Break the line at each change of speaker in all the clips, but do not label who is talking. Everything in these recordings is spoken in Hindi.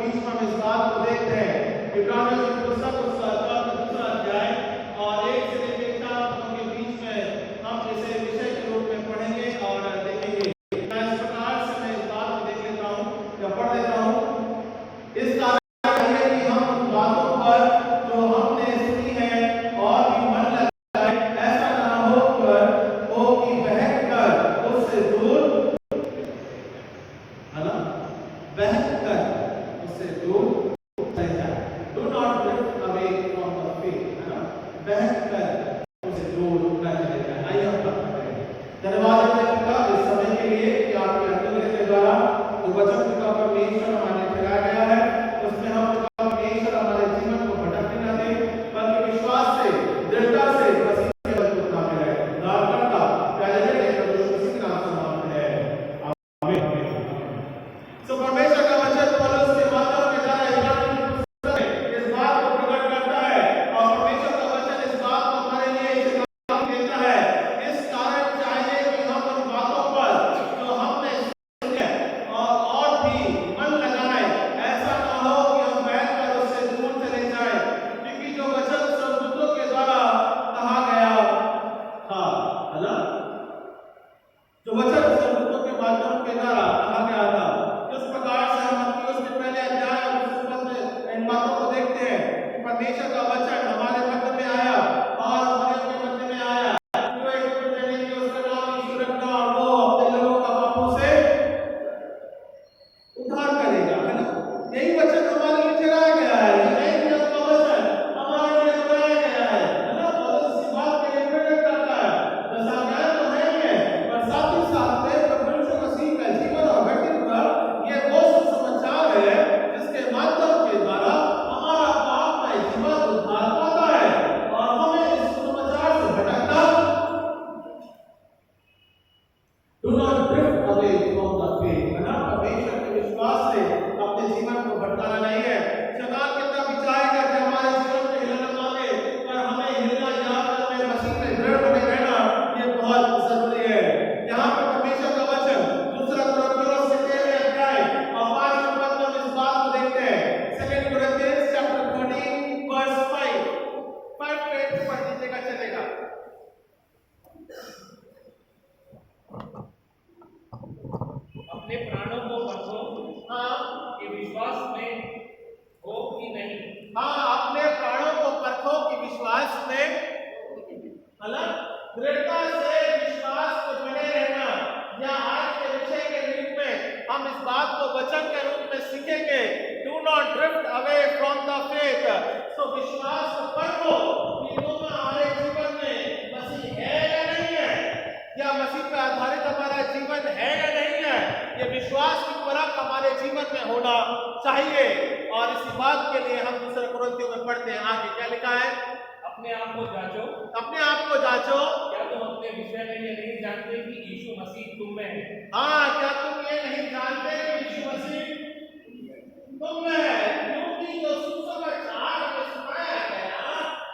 बीच में हम इस बात को देखते हैं। इब्रानियों की पुस्तक उसका दूसरा अध्याय और 1 से लेकर 4 पदों के बीच में हम इसे विषय के रूप में पढ़ेंगे और देखेंगे। मैं इस प्रकार से मैं इस बात को देख लेता हूँ या पढ़ लेता हूँ। इस कारण है कि हम उन बातों पर जो हमने सुनी है और भी मन लगाए, ऐसा ना हो कि बहक कर उससे दूर, है ना, बहक कर उससे दूर चले जाए। Do not drift away from the faith, है ना, बहक कर उससे दूर न चले जाए। आइए हम प्रार्थना करें। धन्यवाद है पिता इस समय के लिए कि आपके अनुग्रह के द्वारा जो वचन का परमेश्वर हमारे चलाया गया है उसमें हम परमेश्वर हमारे जीवन को भटकने न दें, बल्कि विश्वास से, दृढ़ता से मसीह के वचन को थामे रहे। उद्धारकर्ता प्यारे बेटे प्रभु यीशु मसीह के नाम से मांगते हैं, आमीन। सो परमेश्वर का वचन पौलुस के माध्यम से जा रहा है, इस बात को प्रकट करता है और परमेश्वर का वचन इस बात को हमारे लिए चेतावनी देता है। इस कारण चाहिए कि हम उन बातों पर जो हमने सुनी है और भी मन लगाए, ऐसा ना हो कि हम बैठकर उससे दूर चले जाएं, क्योंकि जो वचन स्वर्गदूतों के द्वारा कहा गया था, है ना, जो वचन स्वर्गदूतों के माध्यम के द्वारा कहा गया था, जिस प्रकार से हम मत्ती उसके पहले अध्याय और उस पद में इन बातों को देखते हैं कि परमेश्वर का वचन हमारे मध्य में आया और हमारे के मध्य में आया, जो एक देने की उसका नाम यीशु रखना और वो अपने लोगों का पापों से उद्धार करेगा, है ना। यही वचन हमारे लिए चलाया गया है, यही नियम का वचन हमारे लिए बनाया गया है ना। और इस बात के लिए प्रकट करता है, दशा ज्ञान तो है ही है, पर साथ ही साथ में प्रभु यीशु मसीह का जीवन और व्यक्तित्व ये वो सुसमाचार है जिसके माध्यम के द्वारा हमारा पाप का जीवन उद्धार पाता है और हमें इस सुसमाचार से भटकना, do not drift away from the faith, है ना, परमेश्वर के विश्वास से अपने जीवन को भटकाना नहीं है। शैतान कितना भी चाहेगा कि हमारे जीवन में हिलना मांगे, पर हमें हिलना याद रखना, मसीह में दृढ़ बने रहना ये बहुत जरूरी है। यहाँ पर परमेश्वर का वचन दूसरा कुरिन्थियों से 13वें अध्याय और 5वें पद में इस बात को देखते हैं। 2 Corinthians chapter 13 verse 5 पे पढ़ दीजिएगा, चलेगा।
अपने प्राणों को परखो
हाँ
कि विश्वास में हो कि नहीं।
हाँ, अपने प्राणों को परखो कि विश्वास में, है ना, दृढ़ता से विश्वास को बने रहना। या आज के विषय के रूप में हम इस बात को वचन के रूप में सीखेंगे, do not drift away from the faith. So विश्वास को परखो कि तुम हमारे जीवन में मसीह है या नहीं है, या मसीह पर आधारित हमारा जीवन है या नहीं है। ये विश्वास की परख हमारे जीवन में होना चाहिए। और इसी बात के लिए हम दूसरे कुरिन्थियों में पढ़ते हैं, आगे क्या लिखा है,
अपने आप को जांचो,
अपने आप को जांचो,
क्या तुम अपने विषय में ये नहीं जानते कि यीशु मसीह तुम में है।
हाँ, क्या तुम ये नहीं जानते कि यीशु मसीह तुम में है। क्योंकि जो सुसमाचार हमें सुनाया गया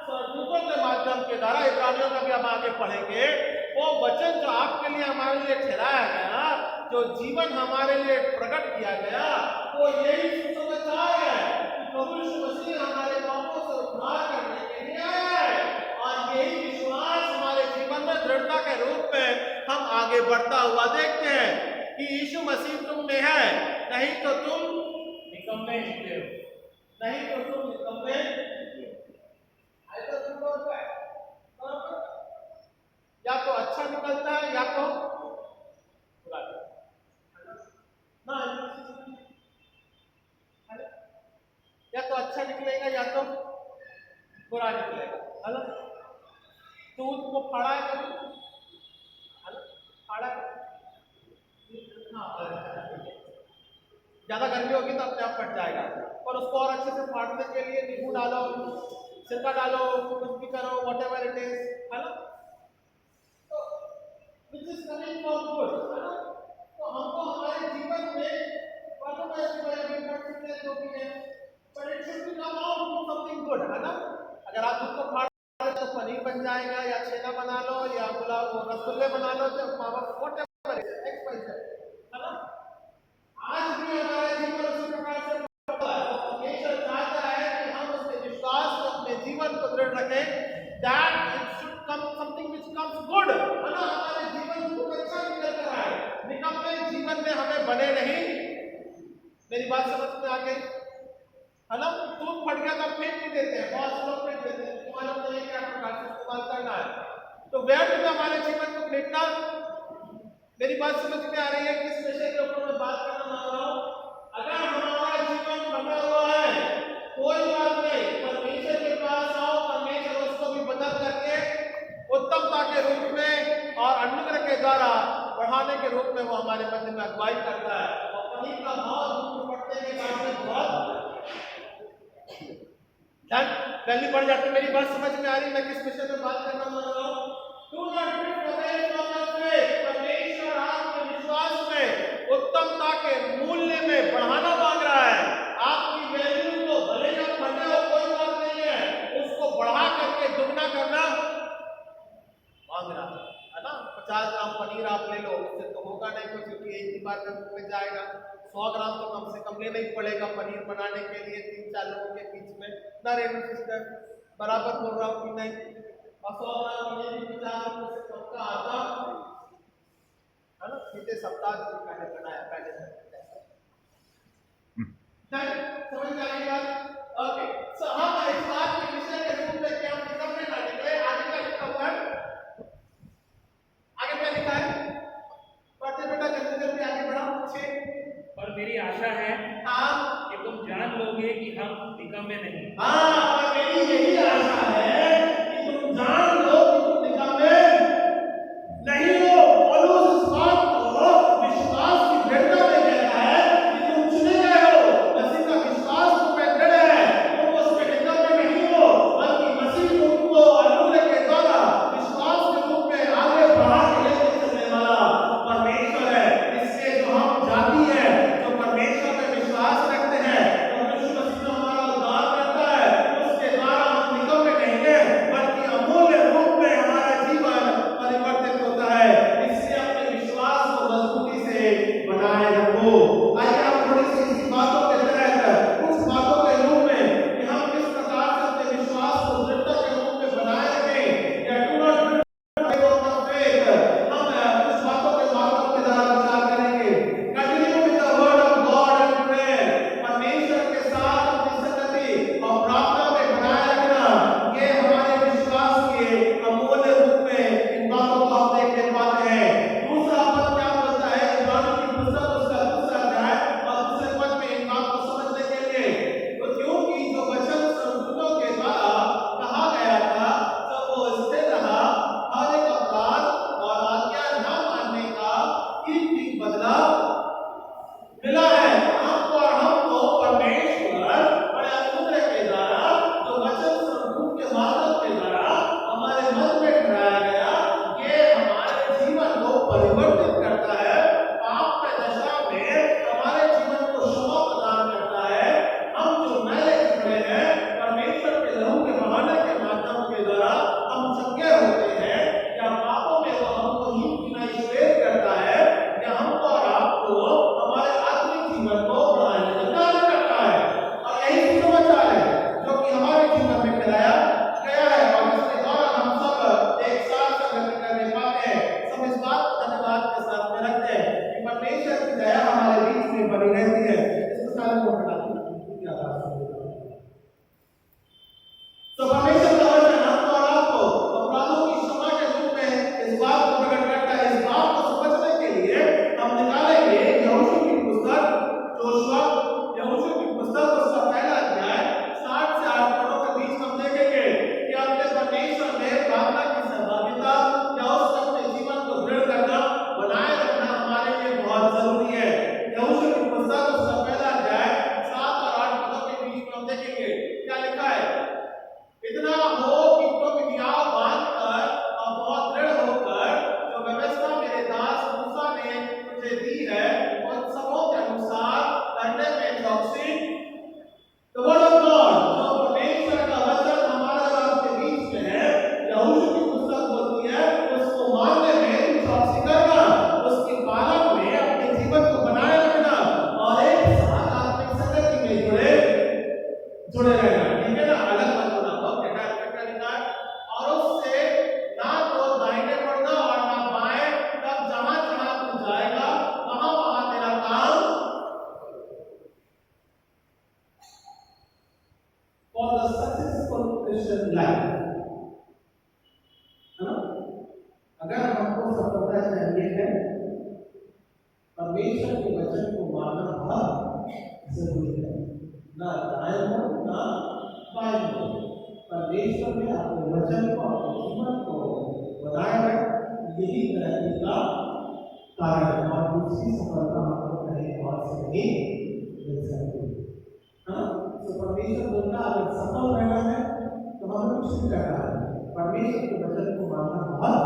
स्वर्गदूतों के माध्यम के द्वारा, इब्रानियों का भी हम आगे पढ़ेंगे, वो वचन जो आपके लिए हमारे लिए ठहराया गया, जो जीवन हमारे लिए प्रकट किया गया, वो यही सुसमाचार है कि प्रभु यीशु मसीह हमारे पापों से उद्धार करने के लिए आया है। और यही विश्वास हमारे जीवन में दृढ़ता के रूप में हम आगे बढ़ता हुआ देखते हैं कि यीशु मसीह तुम में है, नहीं तो तुम
निकम्मे निकले हो।
नहीं तो तुम निकम्मे। या तो अच्छा निकलता है या तो बुरा ना, या तो अच्छा निकलेगा या तो बुरा निकलेगा, है ना। दूध को फाड़ा है कभी, है ना, फाड़ा है। हाँ, ज्यादा गर्मी होगी तो अपने आप फट जाएगा, और उसको और अच्छे से फाड़ने के लिए नींबू डालो, सिरका डालो, कुछ भी करो, व्हाटएवर इट इज, है ना, तो which is coming from good, है ना। तो हमको हमारे जीवन में जो भी है, but it should be come out from something good, है ना। अगर आप दूध को फाड़ दो तो पनीर बन जाएगा, या छेना बना लो, या गुलाब रसगुल्ले बना लो, जो व्हाटएवर है ना। आज भी हमारा जीवन उसी प्रकार से में बने नहीं। मेरी बात समझ में आ गई है ना? दूध फट गया तो फेंक भी देते हैं, बहुत से लोग फेंक देते हैं, तो मालूम नहीं क्या प्रकार से इस्तेमाल करना है। तो व्यर्थ में हमारे जीवन को फेंकना। मेरी बात समझ में आ रही है? किस विषय के ऊपर मैं बात करना चाह रहा हूं? अगर हमारा जीवन फटा हुआ है, कोई बात नहीं, परमेश्वर के पास आओ, परमेश्वर उसको भी बदल करके उत्तमता के रूप में और अनुग्रह के द्वारा बढ़ाने के रूप में वो हमारे मध्य में अगुवाई करता है। और पनीर का भाव दूध फटने के बाद में बहुत वैल्यू बढ़ जाती है। मेरी बात समझ में आ रही है? मैं किस विषय में बात करना चाह रहा हूं? परमेश्वर आपके विश्वास में उत्तमता के मूल्य में बढ़ाना मांग रहा है। आपकी वैल्यू को भले ना फटे हो, कोई बात नहीं है, उसको बढ़ा करके दुगना करना मांग रहा है ना? 50 ग्राम पनीर आप ले लो, उससे तो होगा नहीं कुछ, क्योंकि एक ही बार में जाएगा। 100 ग्राम तो कम से कम लेना ही पड़ेगा पनीर बनाने के लिए 3-4 लोगों के बीच में ना। रेनू सिस्टर बराबर बोल रहा हूँ कि नहीं? और 100 ग्राम पनीर भी 50 रुपये से कम का आता है ना? बीते सप्ताह पहले बनाया, पहले समझ में आई बात? ओके, सो हम इस बात के विषय के रूप में क्या निकल में ना निकले। आगे का लिखा हुआ है, आगे क्या लिखा है? पढ़ते बेटा, जल्दी जल्दी आगे बढ़ाओ। 6
और मेरी आशा है कि तुम जान लोगे कि हम निकम्मे नहीं।
और मेरी यही आशा है कि तुम जान लो कि तुम निकम्मे नहीं हो। पौलुस इस बात को विश्वास की दृढ़ता में कहता है कि तुम चुने गए हो, मसीह का विश्वास तुम पे दृढ़ है, तुम उसमें निकम्मे नहीं हो, बल्कि मसीह तुमको अनुग्रह के द्वारा विश्वास के रूप में आगे बढ़ा के लेके चलने वाला परमेश्वर है। इससे जो हम जाति है, जो परमेश्वर में विश्वास रखते हैं, तो यीशु मसीह ने हमारा उद्धार करता है, उसके द्वारा हम निकम्मे नहीं है, बल्कि अमूल्य रूप में हमारा जीवन परिवर्तित होता है। इसलिए अपने विश्वास को मजबूती से बनाए रखो। आइए हम थोड़ी सी इसी बातों के तहत कुछ बातों के रूप में कि हम किस प्रकार से अपने विश्वास को दृढ़ता के रूप में बनाए रखें या डू नॉट फेथ, हम कुछ बातों के माध्यम के द्वारा विचार करेंगे। Continue with the word of God and prayer, परमेश्वर के साथ अपनी संगति और प्रार्थना में बनाए रखना, ये हमारे विश्वास के अमूल्य रूप में इन बातों को हम देखने पाते हैं। दूसरा पद क्या बोलता है? इब्रानियों की पुस्तक उसका 2रा अध्याय और 2रे पद में इन बात को समझने के लिए, तो क्योंकि जो वचन स्वर्गदूतों के द्वारा कहा गया था, जब वो स्थिर रहा, हर एक अपराध और आज्ञा न मानने का ठीक बदला मिला है। आपको और हमको परमेश्वर और अनुग्रह के द्वारा, जो वचन स्वर्गदूत के माध्यम के द्वारा हमारे मन में ठहराया गया, ये हमारे जीवन को परिवर्तित करता है। पाप के दशा में हमारे जीवन को क्षमा प्रदान करता है। हम जो नए जुड़े हैं, परमेश्वर के लहू के बहाने के माध्यम के द्वारा हम चंगे होते हैं, या पापों में वो हमको हीन गिनाई श्वेत करता है, या हमको और आपको हमारे आत्मिक जीवन को बढ़ाने का कार्य करता है। और यही समाचार है जो कि हमारे जीवन में फैलाया गया है, और इसके द्वारा हम सब एक साथ संगति करने पाते हैं। सब इस बात को धन्यवाद के साथ में रखते हैं कि परमेश्वर की दया हमारे बीच में बनी रहती है। इस सारे को हटा देना क्या बात है? तो परमेश्वर का वचन हमको और आपको अपराधों की क्षमा के रूप में इस बात को प्रकट करता है। इस बात को समझने के लिए हम निकालेंगे यहोशू की पुस्तक, जोशुआ यहोशू की पुस्तक उसका 1रा अध्याय 7 से 8 पदों के बीच हम देखेंगे कि अपने परमेश्वर में प्रार्थना की सहभागिता या उससे अपने जीवन को दृढ़ करना, बनाए रखना हमारे लिए बहुत जरूरी है। यहोशू की पुस्तक उसका 1रा अध्याय 7 और 8 पदों के बीच में हम देखेंगे क्या लिखा है। इतना हो कि तुम हियाव बांधकर और बहुत दृढ़ होकर जो व्यवस्था मेरे दास मूसा ने तुझे दी है, उन सबों के अनुसार करने में चौकसी। The word of God, जो परमेश्वर का वचन हमारे और आपके बीच में है, यहोशू की पुस्तक बोलती है, उसको मानने में तू चौकसी करना, उसके पालन में अपने जीवन को बनाए रखना, और एक साथ आत्मिक संगति में जुड़े रहना। ठीक है ना? अलग मत होना। और उससे ना तो दाहिने बढ़ना और ना बाएं, तब जहां जहां तू जाएगा वहां वहां तेरा काम Christian life. है ना? अगर हमको सफलता चाहिए है, परमेश्वर के वचन को मानना बहुत जरूरी है। ना दाएं हो ना बाएं हो, परमेश्वर ने अपने वचन को, अपने जीवन को बनाया है। यही तरक्की का कारण, और दूसरी सफलता हमको कहीं और से नहीं मिल सकती। हाँ, तो परमेश्वर बोलता अगर सफल रहना है तो हमें कुछ नहीं करना है, परमेश्वर के वचन को मानना बहुत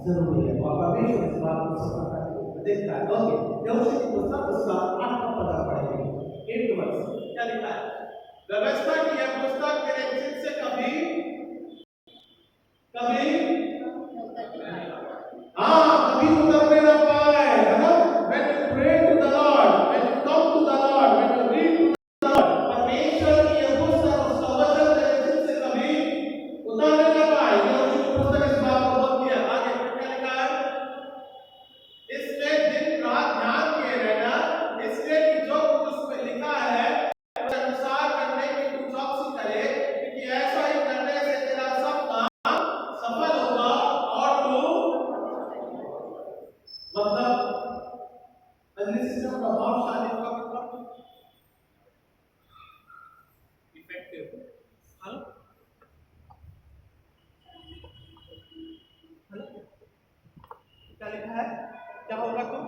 जरूरी है। और परमेश्वर इस बात को सफलता को देखता है। ओके, यहोशू की पुस्तक उसका 8वां पद पढ़ेंगे, 8 वर्ष क्या लिखा है? व्यवस्था की यह पुस्तक तेरे चित्त से कभी कभी उतरने न पाए, है ना? When you pray to the Lord, when you come to the Lord, when you read to the Lord, परमेश्वर की यह पुस्तक, उसका वचन तेरे चित्त से कभी उतरने न पाए। यहोशू की पुस्तक इस बात को बोलती है। आगे क्या लिखा है? इसमें दिन रात ध्यान किए रहना, इसलिए कि जो कुछ उसमें लिखा है उसके अनुसार करने की तू चौकसी करे, क्योंकि ऐसा ही करने से तेरा सब काम सफल होगा और तू मतलब सिस्टम प्रभावशाली होगा, मतलब इफेक्टिव। क्या लिखा है? क्या होगा तुम?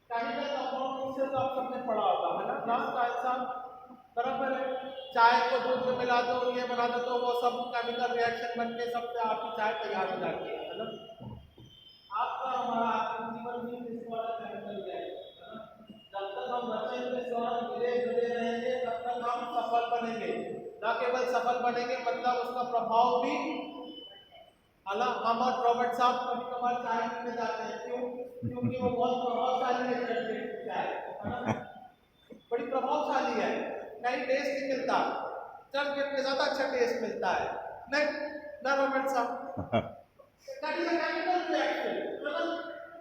केमिकल कंपाउंड से तो आप सबने पढ़ा होगा, है ना? ग्लास का इंसान बराबर है, चाय को दूध में मिला दो, ये बना दो, तो वो सब केमिकल रिएक्शन बन के सब आपकी चाय तैयार हो जाती है ना? आपका हमारा आत्मिक जीवन भी इस वाला केमिकल रिएक्शन, है ना? जब तक हम वचन के साथ मिले जुले रहेंगे तब तक हम सफल बनेंगे। ना केवल सफल बनेंगे, मतलब उसका प्रभाव भी। हालांकि हम और रॉबर्ट साहब कभी कभार चाय पीने जाते हैं, क्यों? क्योंकि वो बहुत प्रभावशाली है, चाय है ना? बड़ी प्रभावशाली है, कहीं टेस्ट नहीं मिलता, चल के ज्यादा अच्छा टेस्ट मिलता है, नहीं ना रॉबर्ट साहब?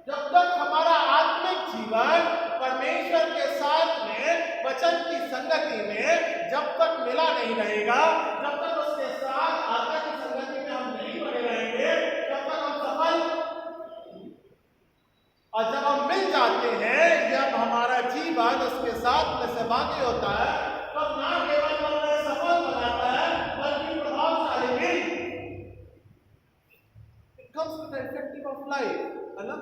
जब तक हमारा आत्मिक जीवन परमेश्वर के साथ में वचन की संगति में जब तक मिला नहीं रहेगा, जब तक उसके साथ आत्मा की संगति में हम नहीं बने रहेंगे, तब तक हम सफल। और जब हम मिल जाते हैं, जब हमारा जीवन उसके साथ में सहभागी होता है, तब ना केवल हमें सफल बनाता है बल्कि प्रभावशाली भी। It comes with the effective of life, है ना?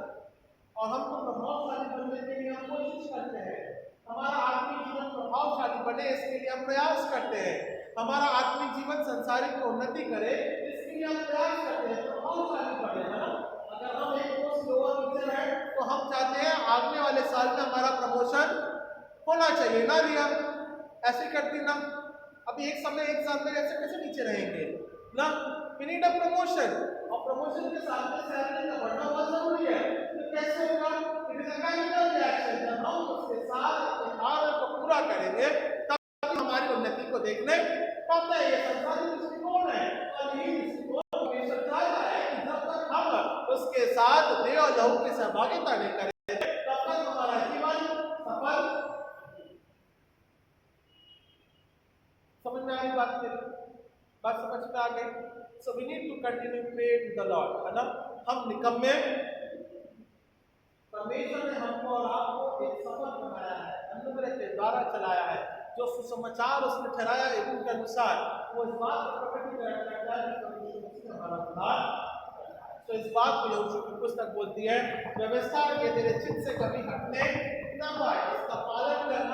और हम तो प्रभावशाली बनने के लिए हम कोशिश करते हैं, हमारा आत्मिक जीवन प्रभावशाली बने इसके लिए हम प्रयास करते हैं, हमारा आत्मिक जीवन संसारिक उन्नति करे इसके लिए हम प्रयास करते हैं, प्रभावशाली बने, है ना? अगर हम एक पोस्ट लोअर टीचर है तो हम चाहते हैं आने वाले साल में हमारा प्रमोशन होना चाहिए ना रिया? ऐसे करती ना? अभी एक साल में ऐसे कैसे नीचे रहेंगे ना? We need a promotion, और प्रमोशन के साथ में सैलरी का बढ़ना बहुत जरूरी है। तो कैसे होगा? It is a chemical reaction। जब हम उसके साथ अपने कार्य को पूरा करेंगे तब हमारी उन्नति को देखने पाते हैं। ये संसारिक दृष्टिकोण है, और यही दृष्टिकोण परमेश्वर चाहता है कि जब तक हम उसके साथ देह और लहू की सहभागिता नहीं करेंगे तब तक हमारा जीवन सफल। समझ में आई बात? बात समझ में आ गई? So we need to continue pray to the Lord, है ना? हम निकम्मे, परमेश्वर ने हमको और आपको एक सफल बनाया है, अनुग्रह के द्वारा चलाया है, जो सुसमाचार उसने ठहराया एक के अनुसार, वो इस बात को प्रकटीकरण करता है कि परमेश्वर उसने हमारा उद्धार करना है। तो इस बात को यहोशू की पुस्तक बोलती है, व्यवस्था ये तेरे चित्त से कभी हटने न पाए, इसका पालन करना